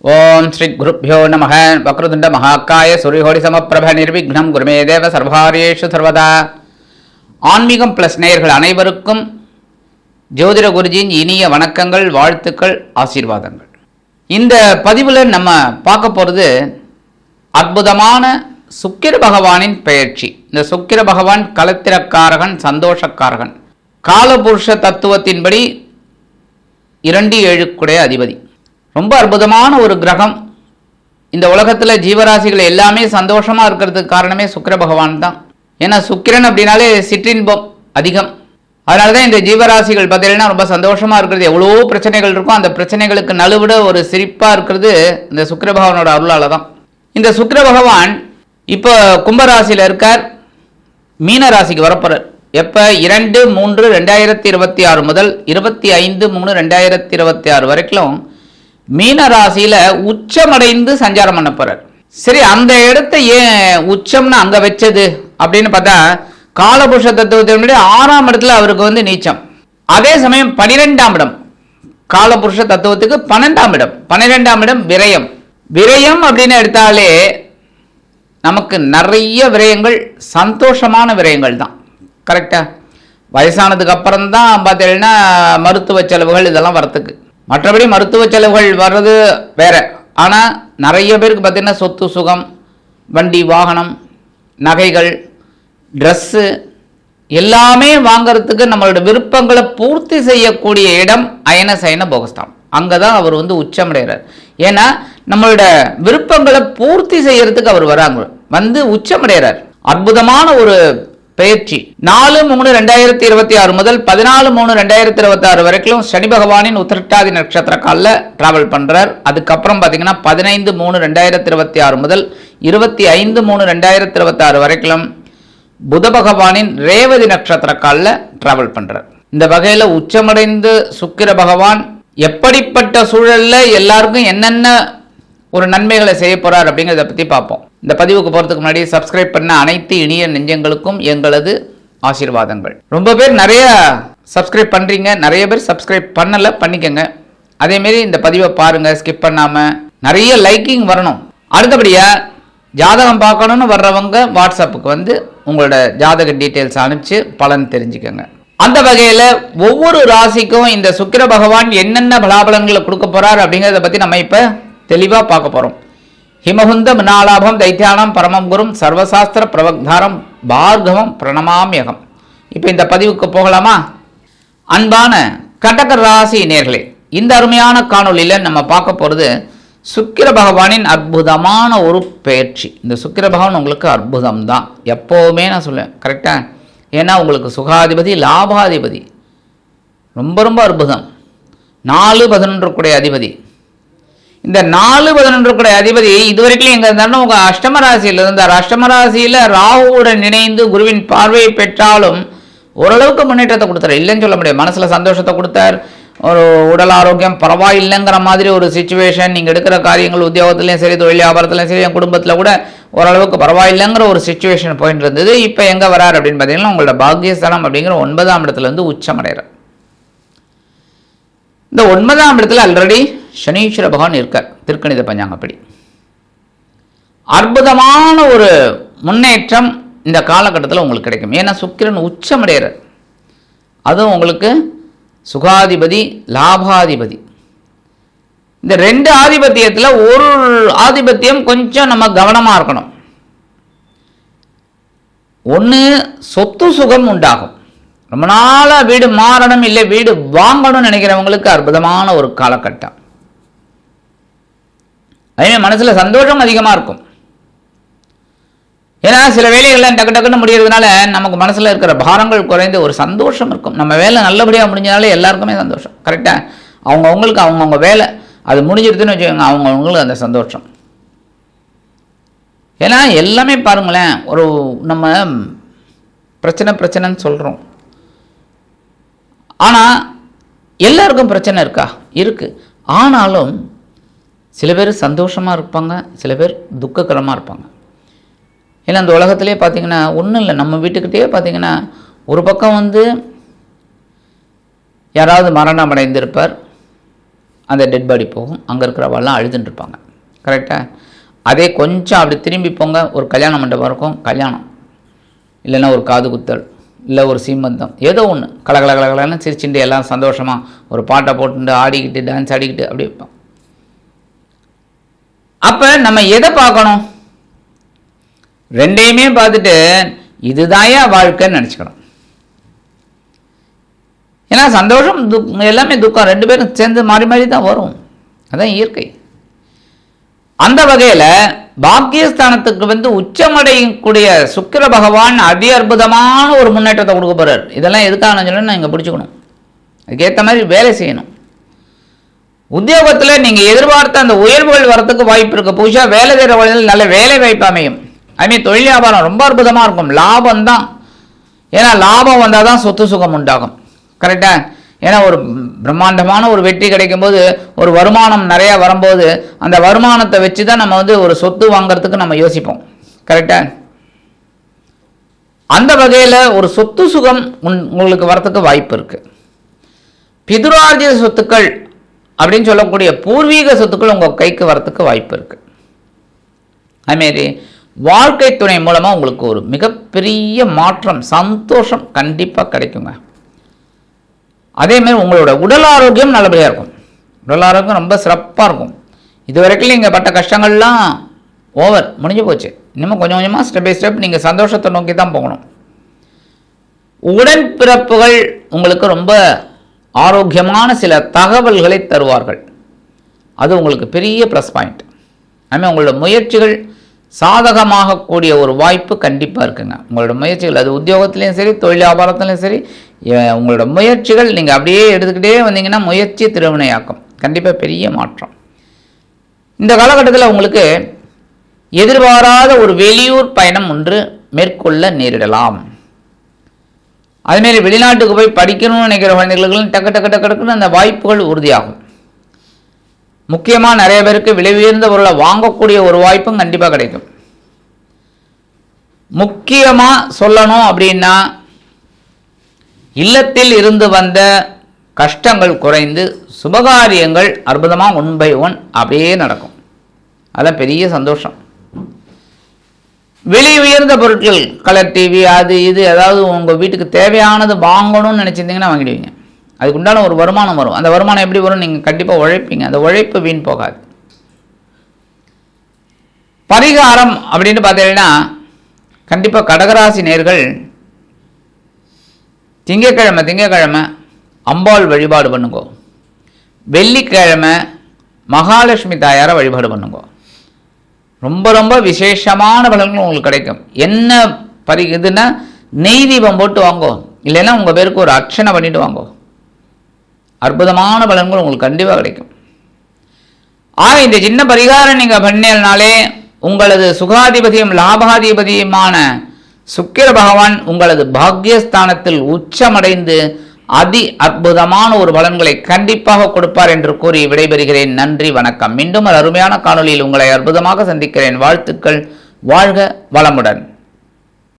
ஓம் ஸ்ரீ குருப்யோ நமः. வக்ரதுண்ட மகாக்காய சூரியகோடி சமப்பிரப நிர்விக்னம் குருமே தேவ சர்வாரியேஷு சர்வதா. ஆன்மீகம் பிளஸ் நேயர்கள் அனைவருக்கும் ஜோதிட குருஜியின் இனிய வணக்கங்கள், வாழ்த்துக்கள், ஆசீர்வாதங்கள். இந்த பதிவில் நம்ம பார்க்க போகிறது அற்புதமான சுக்கிர பகவானின் பெயர்ச்சி. இந்த சுக்கிர பகவான் கலத்திரக்காரகன், சந்தோஷக்காரகன், காலபுருஷ தத்துவத்தின்படி 2-7 அதிபதி. ரொம்ப அற்புதமான ஒரு கிரகம். இந்த உலகத்தில் ஜீவராசிகள் எல்லாமே சந்தோஷமாக இருக்கிறதுக்கு காரணமே சுக்கிர பகவான் தான். ஏன்னா சுக்கிரன் அப்படின்னாலே சிற்றின்பம் அதிகம். அதனால தான் இந்த ஜீவராசிகள் பார்த்தீங்கன்னா ரொம்ப சந்தோஷமாக இருக்கிறது. எவ்வளோ பிரச்சனைகள் இருக்கும், அந்த பிரச்சனைகளுக்கு நழுவிட ஒரு சிரிப்பாக இருக்கிறது இந்த சுக்கிர பகவானோட அருளால் தான். இந்த சுக்கிர பகவான் இப்போ கும்பராசியில் இருக்கார், மீன ராசிக்கு வரப்போகிறார். எப்போ? 2-3-2026 முதல் 25-3-2026 வரைக்கும் மீன ராசியில உச்சமடைந்து சஞ்சாரம் பண்ண போறார். சரி, அந்த இடத்த ஏன் உச்சம்னு அங்க வச்சது அப்படின்னு பார்த்தா, காலபுருஷ தத்துவத்தினுடைய 6ஆம் இடத்துல அவருக்கு நீச்சம். அதே சமயம் 12ஆம் இடம், காலபுருஷ தத்துவத்துக்கு 12ஆம் இடம். 12ஆம் இடம் விரயம். விரயம் அப்படின்னு எடுத்தாலே நமக்கு நிறைய விரயங்கள் சந்தோஷமான விரயங்கள் தான். கரெக்டா? வயசானதுக்கு அப்புறம் தான் பார்த்தீங்கன்னா மருத்துவ செலவுகள் இதெல்லாம் வரத்துக்கு. மற்றபடி மருத்துவ செலவுகள் வர்றது வேற. ஆனால் நிறைய பேருக்கு பார்த்தீங்கன்னா சொத்து சுகம், வண்டி வாகனம், நகைகள், ட்ரெஸ்ஸு எல்லாமே வாங்கிறதுக்கு நம்மளோட விருப்பங்களை பூர்த்தி செய்யக்கூடிய இடம் அயன சயன போகஸ்தானம். அங்கே தான் அவர் உச்சமடைகிறார். ஏன்னா நம்மளோட விருப்பங்களை பூர்த்தி செய்யறதுக்கு அவர் வராங்க, உச்சமடைகிறார். அற்புதமான ஒரு பெயர்ச்சி. 4-3-2026 முதல் 14-3-2026 வரைக்கும் சனி பகவானின் உத்திரட்டாதி நட்சத்திர காலில் டிராவல் பண்றார். அதுக்கப்புறம் பார்த்தீங்கன்னா 15-3-2026 முதல் 25-3-2026 வரைக்கும் புத பகவானின் ரேவதி நட்சத்திர காலில் டிராவல் பண்றார். இந்த வகையில் உச்சமடைந்து சுக்கிர பகவான் எப்படிப்பட்ட சூழல்ல எல்லாருக்கும் என்னென்ன ஒரு நன்மைகளை செய்ய போறார் அப்படிங்கிறத பற்றி பார்ப்போம். இந்த பதிவுக்கு போகிறதுக்கு முன்னாடி சப்ஸ்கிரைப் பண்ண அனைத்து இனிய நெஞ்சங்களுக்கும் எங்களது ஆசீர்வாதங்கள். ரொம்ப பேர் நிறைய சப்ஸ்கிரைப் பண்ணுறீங்க, நிறைய பேர் சப்ஸ்கிரைப் பண்ணலை, பண்ணிக்கங்க. அதேமாரி இந்த பதிவை பாருங்கள், ஸ்கிப் பண்ணாமல். நிறைய லைக்கிங் வரணும். அடுத்தபடியாக ஜாதகம் பார்க்கணுன்னு வர்றவங்க வாட்ஸ்அப்புக்கு உங்களோட ஜாதக டீட்டெயில்ஸ் அனுப்பிச்சு பலன் தெரிஞ்சுக்கோங்க. அந்த வகையில் ஒவ்வொரு ராசிக்கும் இந்த சுக்கிர பகவான் என்னென்ன பலாபலன்களை கொடுக்க போகிறார் அப்படிங்கிறத பற்றி நம்ம இப்போ தெளிவாக பார்க்க போகிறோம். ஹிமகுந்த மினாலாபம் தைத்தியானம் பரமம் குரும் சர்வசாஸ்திர பிரவக்தாரம் பார்கவம் பிரணமாமியகம். இப்போ இந்த பதிவுக்கு போகலாமா? அன்பான கடக ராசி நேர்களே, இந்த அருமையான காணொலியில் நம்ம பார்க்க போகிறது சுக்கிர பகவானின் அற்புதமான ஒரு பெயர்ச்சி. இந்த சுக்கிர பகவான் உங்களுக்கு அற்புதம் தான், எப்போவுமே நான் சொல்லுவேன். கரெக்டாக? ஏன்னா உங்களுக்கு சுகாதிபதி, லாபாதிபதி, ரொம்ப ரொம்ப அற்புதம். 4-11 அதிபதி. இந்த 4-11 அதிபதி இதுவரைக்கும் எங்க இருந்தாலும் உங்க அஷ்டமராசியில் இருந்தார். அஷ்டமராசியில் ராகுவுடன் இணைந்து குருவின் பார்வையை பெற்றாலும் ஓரளவுக்கு முன்னேற்றத்தை கொடுத்தார், இல்லைன்னு சொல்ல முடியாது. மனசுல சந்தோஷத்தை கொடுத்தார். ஒரு உடல் ஆரோக்கியம் பரவாயில்லைங்கிற மாதிரி ஒரு சிச்சுவேஷன். நீங்க எடுக்கிற காரியங்கள் உத்தியோகத்திலையும் சரி, தொழில் வியாபாரத்திலையும் சரி, என் குடும்பத்தில் கூட ஓரளவுக்கு பரவாயில்லைங்கிற ஒரு சிச்சுவேஷன் போயிட்டு இருந்தது. இப்போ எங்க வரார் அப்படின்னு பார்த்தீங்கன்னா உங்களோட பாக்கியஸ்தானம் அப்படிங்கிற 9ஆம் இடத்துல உச்சமடைகிறார். இந்த 9ஆம் இடத்துல ஆல்ரெடி சனீஸ்வர பகவான் இருக்கார். திருக்கணித பஞ்சாங்கப்படி அற்புதமான ஒரு முன்னேற்றம் இந்த காலகட்டத்தில் உங்களுக்கு கிடைக்கும். ஏன்னா சுக்கிரன் உச்சமடைகிறார். அதுவும் உங்களுக்கு சுகாதிபதி, லாபாதிபதி. இந்த 2 ஆதிபத்தியத்தில் ஒரு ஆதிபத்தியம் கொஞ்சம் நம்ம கவனமாக இருக்கணும். ஒன்று, சொத்து சுகம் உண்டாகும். ரொம்ப நாளாக வீடு மாறணும், இல்லை வீடு வாங்கணும்னு நினைக்கிறவங்களுக்கு அற்புதமான ஒரு காலகட்டம். அதே மனசில் சந்தோஷம் அதிகமாக இருக்கும். ஏன்னா சில வேலைகள்லாம் டக்கு டக்குன்னு முடியறதுனால நமக்கு மனசில் இருக்கிற பாரங்கள் குறைந்து ஒரு சந்தோஷம் இருக்கும். நம்ம வேலை நல்லபடியாக முடிஞ்சனாலே எல்லாருக்குமே சந்தோஷம். கரெக்டாக? அவங்கவுங்களுக்கு அவங்கவுங்க வேலை அது முடிஞ்சிருதுன்னு வச்சுக்கோங்க, அவங்கவுங்களுக்கு அந்த சந்தோஷம். ஏன்னா எல்லாமே பாருங்களேன், ஒரு நம்ம பிரச்சனைன்னு சொல்கிறோம், ஆனால் எல்லாருக்கும் பிரச்சனை இருக்கா? இருக்குது. ஆனாலும் சில பேர் சந்தோஷமாக இருப்பாங்க, சில பேர் துக்ககரமாக இருப்பாங்க. ஏன்னா அந்த உலகத்திலே பார்த்தீங்கன்னா ஒன்றும் இல்லை, நம்ம வீட்டுக்கிட்டே பார்த்தீங்கன்னா ஒரு பக்கம் யாராவது மரணம் அடைந்திருப்பார், அந்த டெட் பாடி போகும். அங்கே இருக்கிறவெல்லாம் அழுதுன்னு இருப்பாங்க. கரெக்டாக? அதே கொஞ்சம் அப்படி திரும்பி போங்க, ஒரு கல்யாண மண்டபம் இருக்கும், கல்யாணம் இல்லைன்னா ஒரு காது குத்தல் இல்லை ஒரு சீமந்தம், ஏதோ ஒன்று கலகலகலன்னு சிரிச்சுட்டு எல்லாம் சந்தோஷமாக ஒரு பாட்டை போட்டுட்டு ஆடிக்கிட்டு டான்ஸ் ஆடிக்கிட்டு அப்படி வைப்போம். அப்போ நம்ம எதை பார்க்கணும்? ரெண்டையுமே பார்த்துட்டு இதுதாயா வாழ்க்கைன்னு நினச்சிக்கணும். ஏன்னா சந்தோஷம் எல்லாமே துக்கம் ரெண்டு பேரும் சேர்ந்து மாறி மாறி தான் வரும். அதான் இயற்கை. அந்த வகையில் பாக்கியஸ்தானத்துக்கு உச்சமடையக்கூடிய சுக்கிர பகவான் அதி அற்புதமான ஒரு முன்னேற்றத்தை கொடுக்க போறார். இதெல்லாம் எதுக்காக சொல்லணும், நான் இங்கே பிடிச்சிக்கணும். அதுக்கேற்ற மாதிரி வேலை செய்யணும். உத்தியோகத்தில் நீங்கள் எதிர்பார்த்த அந்த உயர்வுகள் வரத்துக்கு வாய்ப்பு இருக்குது. புதுசாக வேலை செய்கிற வழியில் நல்ல வேலை வாய்ப்பு அமையும். அதுமாதிரி தொழில் வியாபாரம் ரொம்ப அற்புதமாக இருக்கும். லாபம் தான். ஏன்னா லாபம் வந்தால் தான் சொத்து சுகம் உண்டாகும். கரெக்டாக? ஏன்னா ஒரு பிரம்மாண்டமான ஒரு வெற்றி கிடைக்கும் போது, ஒரு வருமானம் நிறையா வரும்போது, அந்த வருமானத்தை வச்சு தான் நம்ம ஒரு சொத்து வாங்கிறதுக்கு நம்ம யோசிப்போம். கரெக்டாக? அந்த வகையில் ஒரு சொத்து சுகம் உங்களுக்கு வரத்துக்கு வாய்ப்பு இருக்குது. பிதுரார்ஜித சொத்துக்கள் அப்படின்னு சொல்லக்கூடிய பூர்வீக சொத்துக்கள் உங்கள் கைக்கு வரத்துக்கு வாய்ப்பு இருக்குது. அதுமாரி வாழ்க்கை துணை மூலமாக உங்களுக்கு ஒரு மிகப்பெரிய மாற்றம், சந்தோஷம் கண்டிப்பாக கிடைக்குங்க. அதேமாதிரி உங்களோட உடல் ஆரோக்கியம் நல்லபடியாக இருக்கும். உடல் ஆரோக்கியம் ரொம்ப சிறப்பாக இருக்கும். இது வரைக்கும் நீங்கள் பட்ட கஷ்டங்கள்லாம் ஓவர், முடிஞ்சு போச்சு. இன்னமும் கொஞ்சம் கொஞ்சமாக ஸ்டெப் பை ஸ்டெப் நீங்கள் சந்தோஷத்தை நோக்கி தான் போகணும். உடன்பிறப்புகள் உங்களுக்கு ரொம்ப ஆரோக்கியமான சில தகவல்களை தருவார்கள். அது உங்களுக்கு பெரிய ப்ளஸ் பாயிண்ட். அதுமாதிரி உங்களோட முயற்சிகள் சாதகமாக கூடிய ஒரு வாய்ப்பு கண்டிப்பாக இருக்குங்க. உங்களோட முயற்சிகள் அது உத்தியோகத்துலேயும் சரி, தொழில் வியாபாரத்துலையும் சரி, உங்களோட முயற்சிகள் நீங்கள் அப்படியே எடுத்துக்கிட்டே வந்தீங்கன்னா முயற்சி திருவினையாக்கும். கண்டிப்பாக பெரிய மாற்றம். இந்த காலகட்டத்தில் உங்களுக்கு எதிர்பாராத ஒரு வெளியூர் பயணம் ஒன்று மேற்கொள்ள நேரிடலாம். அதுமாரி வெளிநாட்டுக்கு போய் படிக்கணும்னு நினைக்கிற குழந்தைகளுக்கு டக்கு டக்கு டக்கு டக்குன்னு அந்த வாய்ப்புகள் உறுதியாகும். முக்கியமாக நிறைய பேருக்கு விலை உயர்ந்த பொருளை வாங்கக்கூடிய ஒரு வாய்ப்பும் கண்டிப்பாக கிடைக்கும். முக்கியமாக சொல்லணும் அப்படின்னா, இல்லத்தில் இருந்து வந்த கஷ்டங்கள் குறைந்து சுபகாரியங்கள் அற்புதமாக 1 by 1 அப்படியே நடக்கும். அதான் பெரிய சந்தோஷம். விலை உயர்ந்த பொருட்கள், கலர் டிவி, அது இது ஏதாவது உங்கள் வீட்டுக்கு தேவையானது வாங்கணும்னு நினச்சிருந்தீங்கன்னா வாங்கிடுவீங்க. அதுக்கு உண்டான ஒரு வருமானம் வரும். அந்த வருமானம் எப்படி வரும்? நீங்கள் கண்டிப்பாக உழைப்பீங்க. அந்த உழைப்பு வீண் போகாது. பரிகாரம் அப்படின்னு பார்த்தீங்கன்னா, கண்டிப்பாக கடகராசி நேயர்கள் திங்கக்கிழமை அம்பாள் வழிபாடு பண்ணுங்க. வெள்ளிக்கிழமை மகாலட்சுமி தாயாரை வழிபாடு பண்ணுங்க. ரொம்ப ரொம்ப விசேஷமான பலன்கள் உங்களுக்கு கிடைக்கும். என்ன இதுன்னா, நெய் தீபம் போட்டு வாங்கோ, இல்லைன்னா உங்கள் பேருக்கு ஒரு அர்ச்சனை பண்ணிட்டு வாங்கோ. அற்புதமான பலன்கள் உங்களுக்கு கண்டிப்பாக கிடைக்கும். ஆக இந்த சின்ன பரிகாரம் நீங்கள் பண்ணினாலே உங்களது சுகாதிபதியும் லாபாதிபதியுமான சுக்கிர பகவான் உங்களது பாக்யஸ்தானத்தில் உச்சமடைந்து அதி அற்புதமான ஒரு பலன்களை கண்டிப்பாக கொடுப்பார் என்று கூறி விடைபெறுகிறேன். நன்றி, வணக்கம். மீண்டும் ஒரு அருமையான காணொலியில் உங்களை அற்புதமாக சந்திக்கிறேன். வாழ்த்துக்கள். வாழ்க வளமுடன்.